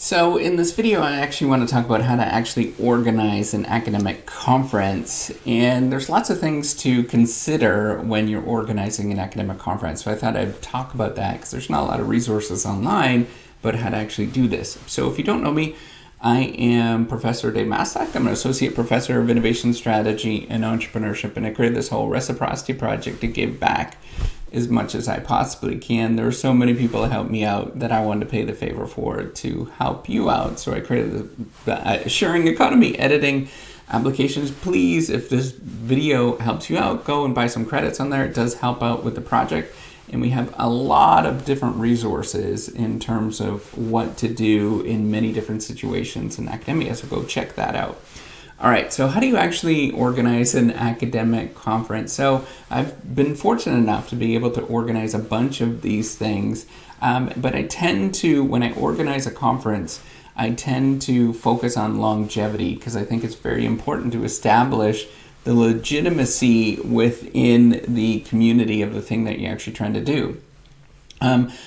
So in this video, I actually want to talk about how to actually organize an academic conference. And there's lots of things to consider when you're organizing an academic conference. So I thought I'd talk about that because there's not a lot of resources online about how to actually do this. So if you don't know me, I am Professor Dave Mastak. I'm an Associate Professor of Innovation Strategy and Entrepreneurship, and I created this whole reciprocity project to give back as much as I possibly can. There are so many people that helped me out that I wanted to pay the favor for to help you out. So I created the sharing economy editing applications. Please, if this video helps you out, go and buy some credits on there. It does help out with the project. And we have a lot of different resources in terms of what to do in many different situations in academia. So go check that out. All right, so how do you actually organize an academic conference? So I've been fortunate enough to be able to organize a bunch of these things, but I tend to, when I organize a conference, I tend to focus on longevity because I think it's very important to establish the legitimacy within the community of the thing that you're actually trying to do.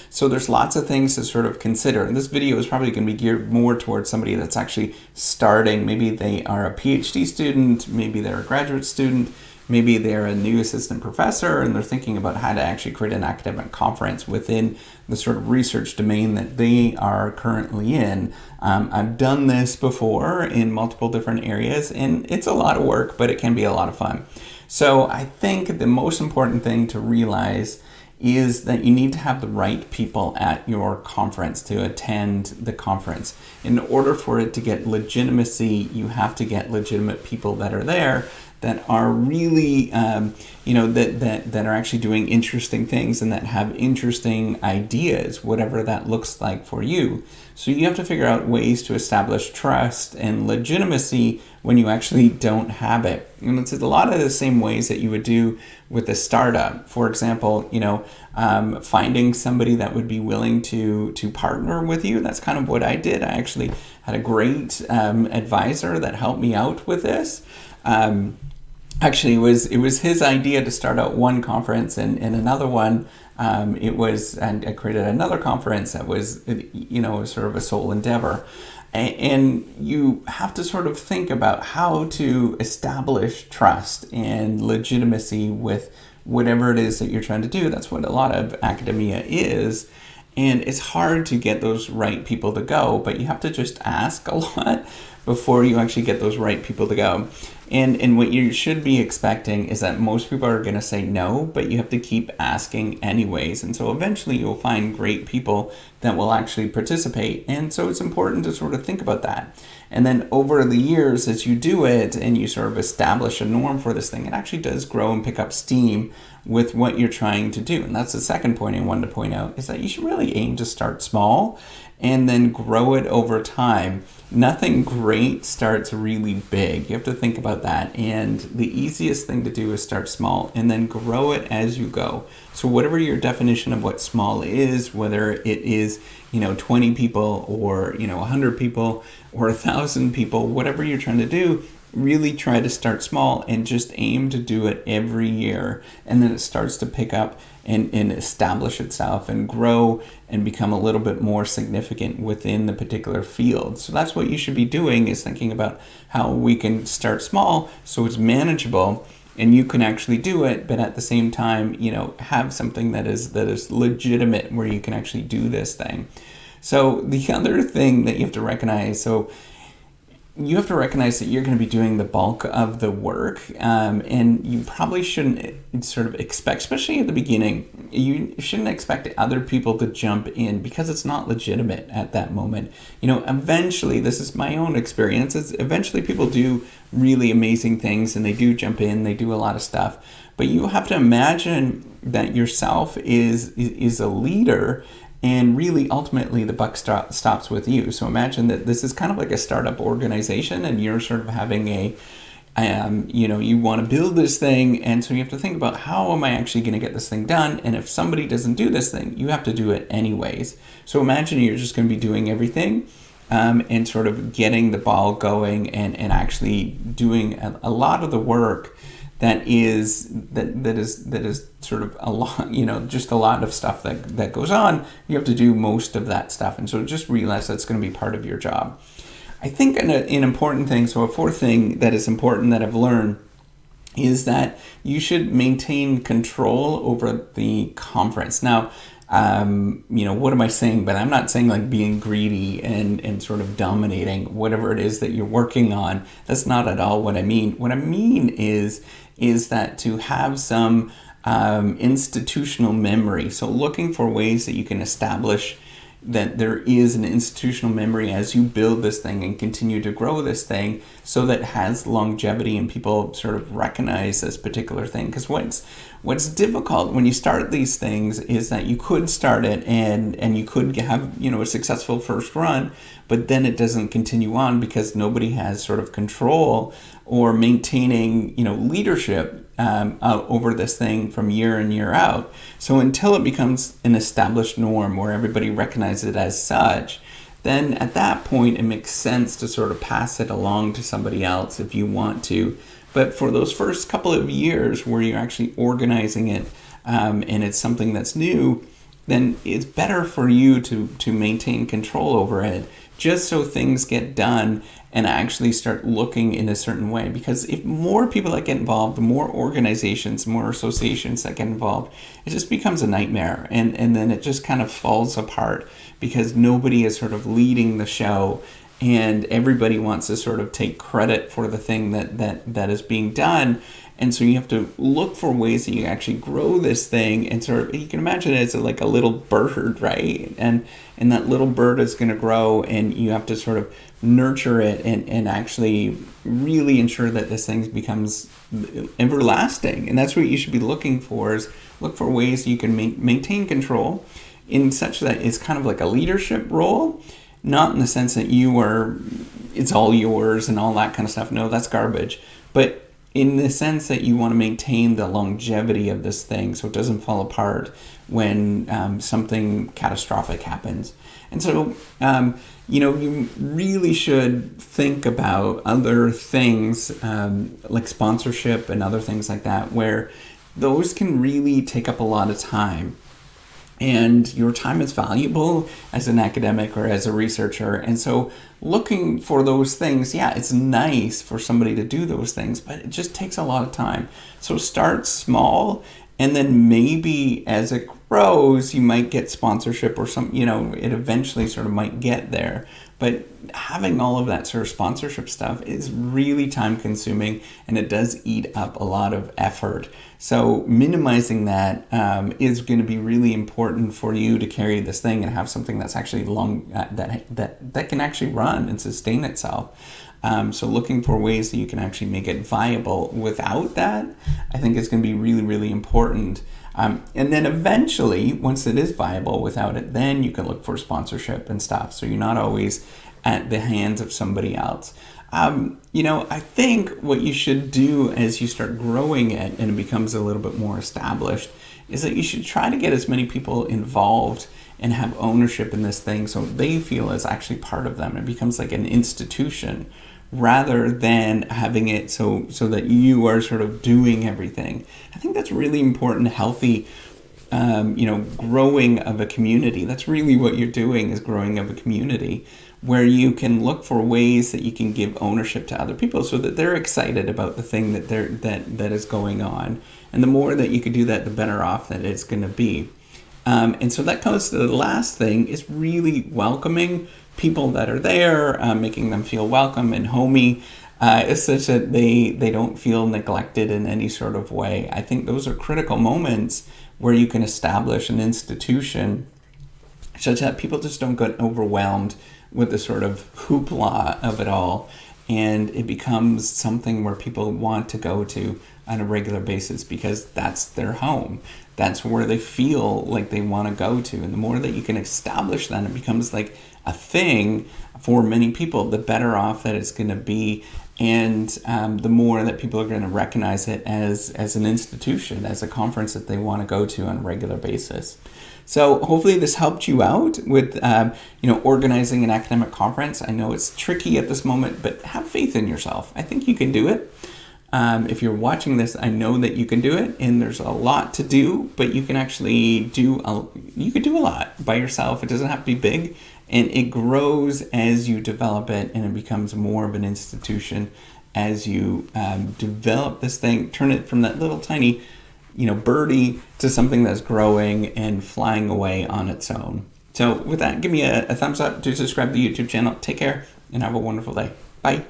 So there's lots of things to sort of consider. And this video is probably going to be geared more towards somebody that's actually starting. Maybe they are a PhD student, maybe they're a graduate student, maybe they're a new assistant professor, and they're thinking about how to actually create an academic conference within the sort of research domain that they are currently in. I've done this before in multiple different areas, and it's a lot of work, but it can be a lot of fun. So I think the most important thing to realize is that you need to have the right people at your conference to attend the conference. In order for it to get legitimacy, you have to get legitimate people that are there that are really, that are actually doing interesting things and that have interesting ideas, whatever that looks like for you. So you have to figure out ways to establish trust and legitimacy when you actually don't have it. And it's a lot of the same ways that you would do with a startup. For example, finding somebody that would be willing to partner with you. That's kind of what I did. I actually had a great advisor that helped me out with this. Actually, it was his idea to start out one conference and another one. And I created another conference that was, sort of a sole endeavor. And you have to sort of think about how to establish trust and legitimacy with whatever it is that you're trying to do. That's what a lot of academia is. And it's hard to get those right people to go, but you have to just ask a lot before you actually get those right people to go. And what you should be expecting is that most people are going to say no, but you have to keep asking anyways. And so eventually you'll find great people that will actually participate. And so it's important to sort of think about that. And then over the years, as you do it and you sort of establish a norm for this thing, it actually does grow and pick up steam with what you're trying to do. And that's the second point I wanted to point out, is that you should really aim to start small and then grow it over time. Nothing great starts really big. You have to think about that. And the easiest thing to do is start small and then grow it as you go. So whatever your definition of what small is, whether it is, 20 people or, 100 people or 1,000 people, whatever you're trying to do, really try to start small and just aim to do it every year. And then it starts to pick up and establish itself and grow and become a little bit more significant within the particular field. So that's what you should be doing, is thinking about how we can start small so it's manageable and you can actually do it, but at the same time, have something that is legitimate where you can actually do this thing. So the other thing that you have to recognize, you have to recognize that you're going to be doing the bulk of the work, and you probably shouldn't sort of expect, especially at the beginning, you shouldn't expect other people to jump in because it's not legitimate at that moment. Eventually, this is my own experience, eventually people do really amazing things and they do jump in, they do a lot of stuff, but you have to imagine that yourself is a leader. And really, ultimately, the buck stops with you. So imagine that this is kind of like a startup organization and you're sort of having you want to build this thing. And so you have to think about, how am I actually going to get this thing done? And if somebody doesn't do this thing, you have to do it anyways. So imagine you're just going to be doing everything and sort of getting the ball going and actually doing a lot of the work that is sort of a lot, just a lot of stuff that goes on. You have to do most of that stuff, and so just realize that's going to be part of your job. I think an important thing, so a fourth thing that is important that I've learned is that you should maintain control over the conference. Now, what am I saying? But I'm not saying like being greedy and sort of dominating whatever it is that you're working on. That's not at all what I mean. What I mean is that to have some institutional memory. So looking for ways that you can establish that there is an institutional memory as you build this thing and continue to grow this thing, so that it has longevity and people sort of recognize this particular thing. Because what's difficult when you start these things is that you could start it and you could have a successful first run, but then it doesn't continue on because nobody has sort of control or maintaining leadership over this thing from year in, year out. So until it becomes an established norm where everybody recognizes it as such, then at that point it makes sense to sort of pass it along to somebody else if you want to. But for those first couple of years where you're actually organizing it and it's something that's new, then it's better for you to maintain control over it, just so things get done and actually start looking in a certain way. Because if more people that get involved, the more organizations, more associations that get involved, it just becomes a nightmare. And then it just kind of falls apart because nobody is sort of leading the show and everybody wants to sort of take credit for the thing that is being done. And so you have to look for ways that you actually grow this thing, and sort of, you can imagine it as like a little bird, right? And that little bird is going to grow, and you have to sort of nurture it and actually really ensure that this thing becomes everlasting. And that's what you should be looking for, is look for ways you can maintain control in such that it's kind of like a leadership role, not in the sense that it's all yours and all that kind of stuff. No, that's garbage. But in the sense that you want to maintain the longevity of this thing so it doesn't fall apart when something catastrophic happens. And so, you really should think about other things like sponsorship and other things like that, where those can really take up a lot of time. And your time is valuable as an academic or as a researcher. And so looking for those things, it's nice for somebody to do those things, but it just takes a lot of time. So start small, and then maybe as it grows, you might get sponsorship or some, it eventually sort of might get there. But having all of that sort of sponsorship stuff is really time consuming, and it does eat up a lot of effort. So minimizing that is going to be really important for you to carry this thing and have something that's actually long, that can actually run and sustain itself. So looking for ways that you can actually make it viable without that, I think is going to be really, really important. And then eventually, once it is viable without it, then you can look for sponsorship and stuff. So you're not always at the hands of somebody else. I think what you should do as you start growing it and it becomes a little bit more established is that you should try to get as many people involved and have ownership in this thing so they feel it's actually part of them. It becomes like an institution rather than having it so that you are sort of doing everything. I think that's really important, healthy, growing of a community. That's really what you're doing, is growing of a community where you can look for ways that you can give ownership to other people so that they're excited about the thing that is going on. And the more that you can do that, the better off that it's going to be. And so that comes to the last thing, is really welcoming people that are there, making them feel welcome and homey, such that they don't feel neglected in any sort of way. I think those are critical moments where you can establish an institution such that people just don't get overwhelmed with the sort of hoopla of it all, and it becomes something where people want to go to on a regular basis because that's their home. That's where they feel like they want to go to. And the more that you can establish that, it becomes like a thing for many people, the better off that it's going to be. And the more that people are going to recognize it as an institution, as a conference that they want to go to on a regular basis. So hopefully this helped you out with organizing an academic conference. I know it's tricky at this moment, but have faith in yourself. I think you can do it. If you're watching this, I know that you can do it, and there's a lot to do, but you can actually do a lot by yourself. It doesn't have to be big, and it grows as you develop it, and it becomes more of an institution as you develop this thing, turn it from that little tiny, birdie to something that's growing and flying away on its own. So with that, give me a thumbs up to subscribe to the YouTube channel. Take care and have a wonderful day. Bye.